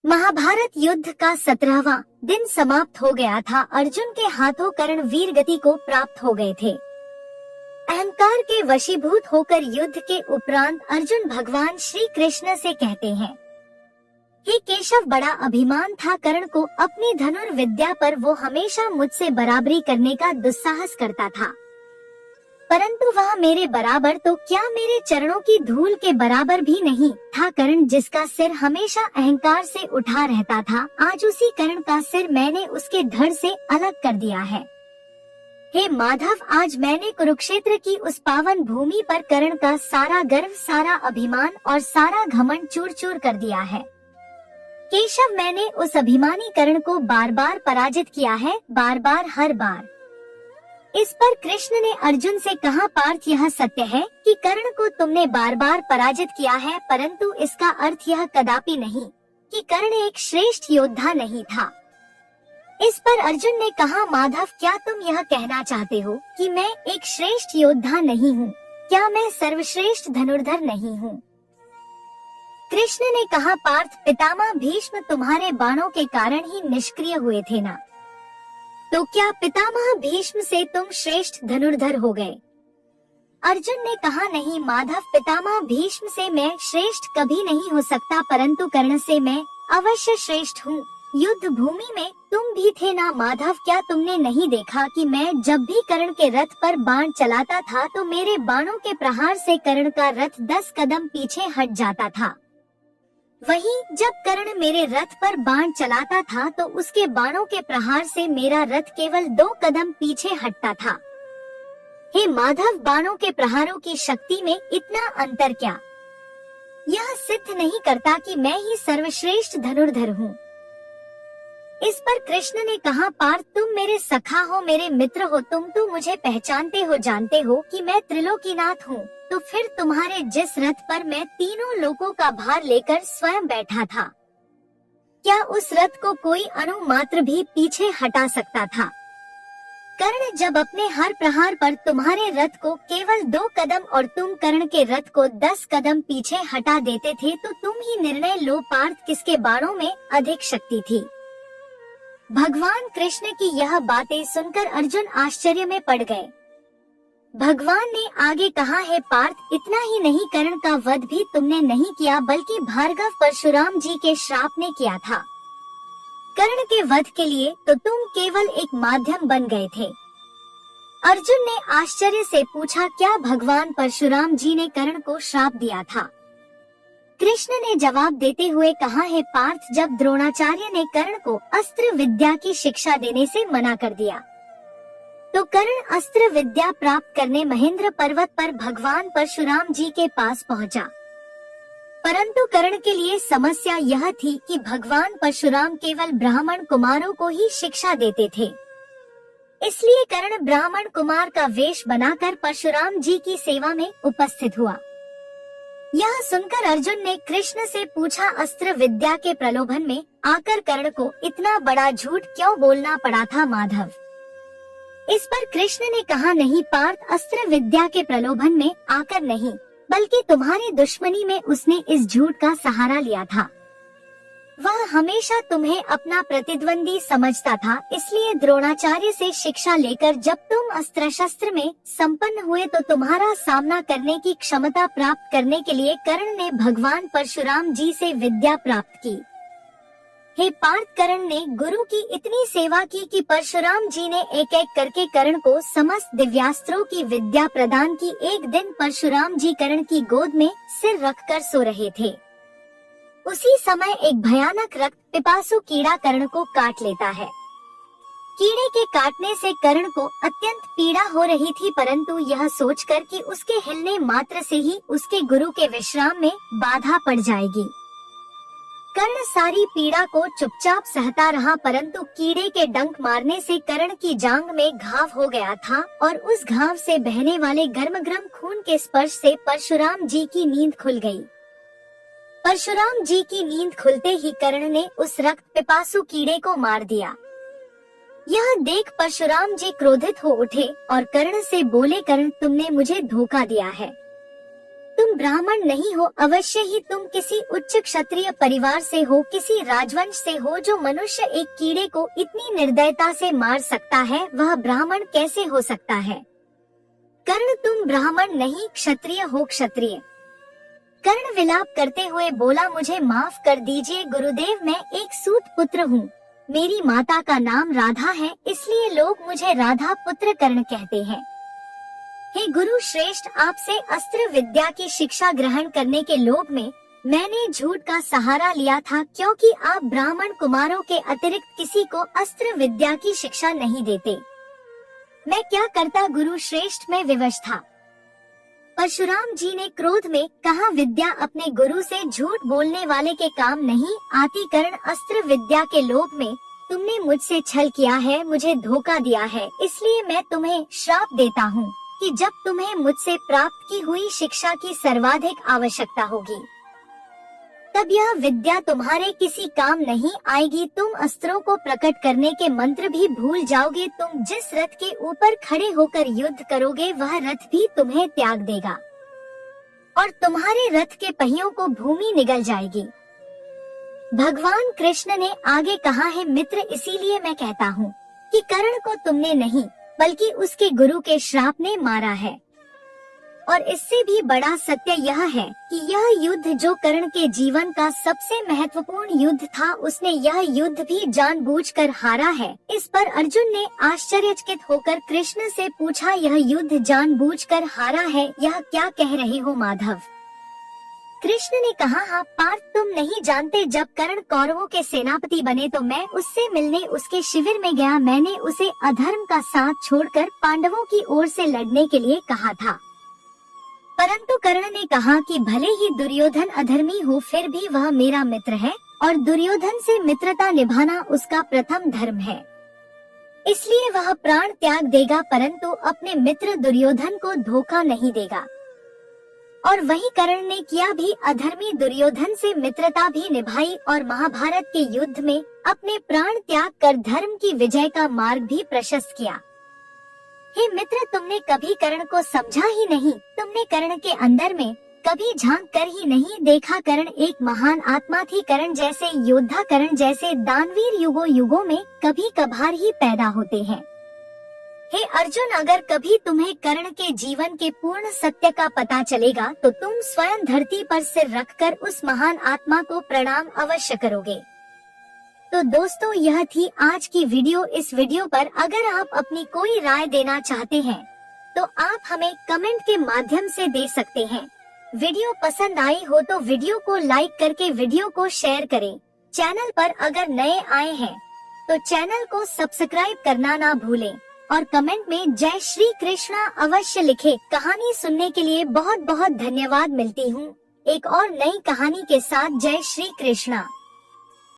महाभारत युद्ध का 17वां दिन समाप्त हो गया था। अर्जुन के हाथों कर्ण वीर गति को प्राप्त हो गए थे। अहंकार के वशीभूत होकर युद्ध के उपरांत अर्जुन भगवान श्री कृष्ण से कहते हैं, हे केशव, बड़ा अभिमान था कर्ण को अपनी धनुर्विद्या पर। वो हमेशा मुझसे बराबरी करने का दुस्साहस करता था, परंतु वह मेरे बराबर तो क्या मेरे चरणों की धूल के बराबर भी नहीं था। कर्ण जिसका सिर हमेशा अहंकार से उठा रहता था, आज उसी कर्ण का सिर मैंने उसके धड़ से अलग कर दिया है। हे माधव, आज मैंने कुरुक्षेत्र की उस पावन भूमि पर कर्ण का सारा गर्व, सारा अभिमान और सारा घमंड चूर चूर कर दिया है। केशव, मैंने उस अभिमानी कर्ण को बार बार पराजित किया है, बार बार, हर बार। इस पर कृष्ण ने अर्जुन से कहा, पार्थ, यह सत्य है कि कर्ण को तुमने बार बार पराजित किया है, परंतु इसका अर्थ यह कदापि नहीं कि कर्ण एक श्रेष्ठ योद्धा नहीं था। इस पर अर्जुन ने कहा, माधव, क्या तुम यह कहना चाहते हो कि मैं एक श्रेष्ठ योद्धा नहीं हूँ? क्या मैं सर्वश्रेष्ठ धनुर्धर नहीं हूँ? कृष्ण ने कहा, पार्थ, पितामह भीष्म तुम्हारे बाणों के कारण ही निष्क्रिय हुए थे ना, तो क्या पितामह भीष्म से तुम श्रेष्ठ धनुर्धर हो गए? अर्जुन ने कहा, नहीं माधव, पितामह भीष्म से मैं श्रेष्ठ कभी नहीं हो सकता, परंतु कर्ण से मैं अवश्य श्रेष्ठ हूँ। युद्ध भूमि में तुम भी थे ना माधव, क्या तुमने नहीं देखा कि मैं जब भी कर्ण के रथ पर बाण चलाता था तो मेरे बाणों के प्रहार से कर्ण का रथ 10 कदम पीछे हट जाता था। वहीं जब कर्ण मेरे रथ पर बाण चलाता था तो उसके बाणों के प्रहार से मेरा रथ केवल 2 कदम पीछे हटता था। हे माधव, बाणों के प्रहारों की शक्ति में इतना अंतर क्या? यह सिद्ध नहीं करता कि मैं ही सर्वश्रेष्ठ धनुर्धर हूँ। इस पर कृष्ण ने कहा, पार्थ, तुम मेरे सखा हो, मेरे मित्र हो, तुम तो मुझे पहचानते हो, जानते हो कि मैं त्रिलोकीनाथ हूँ। तो फिर तुम्हारे जिस रथ पर मैं तीनों लोकों का भार लेकर स्वयं बैठा था, क्या उस रथ को कोई अणु मात्र भी पीछे हटा सकता था? कर्ण जब अपने हर प्रहार पर तुम्हारे रथ को केवल 2 कदम और तुम कर्ण के रथ को 10 कदम पीछे हटा देते थे, तो तुम ही निर्णय लो पार्थ, किसके बाणों में अधिक शक्ति थी? भगवान कृष्ण की यह बातें सुनकर अर्जुन आश्चर्य में पड़ गए। भगवान ने आगे कहा, है पार्थ, इतना ही नहीं, कर्ण का वध भी तुमने नहीं किया, बल्कि भार्गव परशुराम जी के श्राप ने किया था। कर्ण के वध के लिए तो तुम केवल एक माध्यम बन गए थे। अर्जुन ने आश्चर्य से पूछा, क्या भगवान परशुराम जी ने कर्ण को श्राप दिया था? कृष्ण ने जवाब देते हुए कहा, है पार्थ, जब द्रोणाचार्य ने कर्ण को अस्त्र विद्या की शिक्षा देने से मना कर दिया तो कर्ण अस्त्र विद्या प्राप्त करने महेंद्र पर्वत पर भगवान परशुराम जी के पास पहुंचा। परंतु कर्ण के लिए समस्या यह थी कि भगवान परशुराम केवल ब्राह्मण कुमारों को ही शिक्षा देते थे। इसलिए कर्ण ब्राह्मण कुमार का वेश बनाकर परशुराम जी की सेवा में उपस्थित हुआ। यह सुनकर अर्जुन ने कृष्ण से पूछा, अस्त्र विद्या के प्रलोभन में आकर कर्ण को इतना बड़ा झूठ क्यों बोलना पड़ा था माधव? इस पर कृष्ण ने कहा, नहीं पार्थ, अस्त्र विद्या के प्रलोभन में आकर नहीं, बल्कि तुम्हारी दुश्मनी में उसने इस झूठ का सहारा लिया था। वह हमेशा तुम्हें अपना प्रतिद्वंदी समझता था, इसलिए द्रोणाचार्य से शिक्षा लेकर जब तुम अस्त्र शस्त्र में संपन्न हुए तो तुम्हारा सामना करने की क्षमता प्राप्त करने के लिए कर्ण ने भगवान परशुराम जी से विद्या प्राप्त की। हे पार्थ, कर्ण ने गुरु की इतनी सेवा की कि परशुराम जी ने एक एक करके कर्ण को समस्त दिव्यास्त्रों की विद्या प्रदान की। एक दिन परशुराम जी कर्ण की गोद में सिर रखकर सो रहे थे। उसी समय एक भयानक रक्त पिपासु कीड़ा कर्ण को काट लेता है। कीड़े के काटने से कर्ण को अत्यंत पीड़ा हो रही थी, परंतु यह सोचकर कि उसके हिलने मात्र से ही उसके गुरु के विश्राम में बाधा पड़ जाएगी, कर्ण सारी पीड़ा को चुपचाप सहता रहा। परंतु कीड़े के डंक मारने से कर्ण की जांघ में घाव हो गया था और उस घाव से बहने वाले गर्म खून के स्पर्श से परशुराम जी की नींद खुल गई। परशुराम जी की नींद खुलते ही कर्ण ने उस रक्त पिपासु कीड़े को मार दिया। यह देख परशुराम जी क्रोधित हो उठे और कर्ण से बोले, कर्ण, तुमने मुझे धोखा दिया है। तुम ब्राह्मण नहीं हो, अवश्य ही तुम किसी उच्च क्षत्रिय परिवार से हो, किसी राजवंश से हो। जो मनुष्य एक कीड़े को इतनी निर्दयता से मार सकता है, वह ब्राह्मण कैसे हो सकता है? कर्ण, तुम ब्राह्मण नहीं क्षत्रिय हो, क्षत्रिय। कर्ण विलाप करते हुए बोला, मुझे माफ कर दीजिए गुरुदेव, मैं एक सूत पुत्र हूँ। मेरी माता का नाम राधा है, इसलिए लोग मुझे राधा पुत्र कर्ण कहते हैं। हे गुरु श्रेष्ठ, आपसे अस्त्र विद्या की शिक्षा ग्रहण करने के लोभ में मैंने झूठ का सहारा लिया था, क्योंकि आप ब्राह्मण कुमारों के अतिरिक्त किसी को अस्त्र विद्या की शिक्षा नहीं देते। मैं क्या करता गुरु श्रेष्ठ, मैं विवश था। परशुराम जी ने क्रोध में कहा, विद्या अपने गुरु से झूठ बोलने वाले के काम नहीं आती। कर्ण, अस्त्र विद्या के लोभ में तुमने मुझसे छल किया है, मुझे धोखा दिया है, इसलिए मैं तुम्हें श्राप देता हूँ कि जब तुम्हें मुझसे प्राप्त की हुई शिक्षा की सर्वाधिक आवश्यकता होगी, तब यह विद्या तुम्हारे किसी काम नहीं आएगी। तुम अस्त्रों को प्रकट करने के मंत्र भी भूल जाओगे। तुम जिस रथ के ऊपर खड़े होकर युद्ध करोगे, वह रथ भी तुम्हें त्याग देगा और तुम्हारे रथ के पहियों को भूमि निगल जाएगी। भगवान कृष्ण ने आगे कहा है, मित्र, इसीलिए मैं कहता हूँ कि कर्ण को तुमने नहीं बल्कि उसके गुरु के श्राप ने मारा है। और इससे भी बड़ा सत्य यह है कि यह युद्ध जो कर्ण के जीवन का सबसे महत्वपूर्ण युद्ध था, उसने यह युद्ध भी जानबूझकर हारा है। इस पर अर्जुन ने आश्चर्यचकित होकर कृष्ण से पूछा, यह युद्ध जानबूझकर हारा है, यह क्या कह रहे हो माधव? कृष्ण ने कहा, हाँ पार्थ, तुम नहीं जानते, जब कर्ण कौरवों के सेनापति बने तो मैं उससे मिलने उसके शिविर में गया। मैंने उसे अधर्म का साथ छोड़कर पांडवों की ओर से लड़ने के लिए कहा था, परंतु कर्ण ने कहा कि भले ही दुर्योधन अधर्मी हो, फिर भी वह मेरा मित्र है और दुर्योधन से मित्रता निभाना उसका प्रथम धर्म है, इसलिए वह प्राण त्याग देगा, परंतु अपने मित्र दुर्योधन को धोखा नहीं देगा। और वही कर्ण ने किया भी, अधर्मी दुर्योधन से मित्रता भी निभाई और महाभारत के युद्ध में अपने प्राण त्याग कर धर्म की विजय का मार्ग भी प्रशस्त किया। हे मित्र, तुमने कभी कर्ण को समझा ही नहीं, तुमने कर्ण के अंदर में कभी झांक कर ही नहीं देखा। कर्ण एक महान आत्मा थी। कर्ण जैसे योद्धा, कर्ण जैसे दानवीर युगों युगों में कभी कभार ही पैदा होते हैं। हे अर्जुन, अगर कभी तुम्हें कर्ण के जीवन के पूर्ण सत्य का पता चलेगा तो तुम स्वयं धरती पर सिर रखकर उस महान आत्मा को प्रणाम अवश्य करोगे। तो दोस्तों, यह थी आज की वीडियो। इस वीडियो पर अगर आप अपनी कोई राय देना चाहते हैं तो आप हमें कमेंट के माध्यम से दे सकते हैं। वीडियो पसंद आई हो तो वीडियो को लाइक करके वीडियो को शेयर करें। चैनल पर अगर नए आए हैं तो चैनल को सब्सक्राइब करना ना भूलें और कमेंट में जय श्री कृष्णा अवश्य लिखें। कहानी सुनने के लिए बहुत बहुत धन्यवाद। मिलती हूँ एक और नई कहानी के साथ। जय श्री कृष्णा।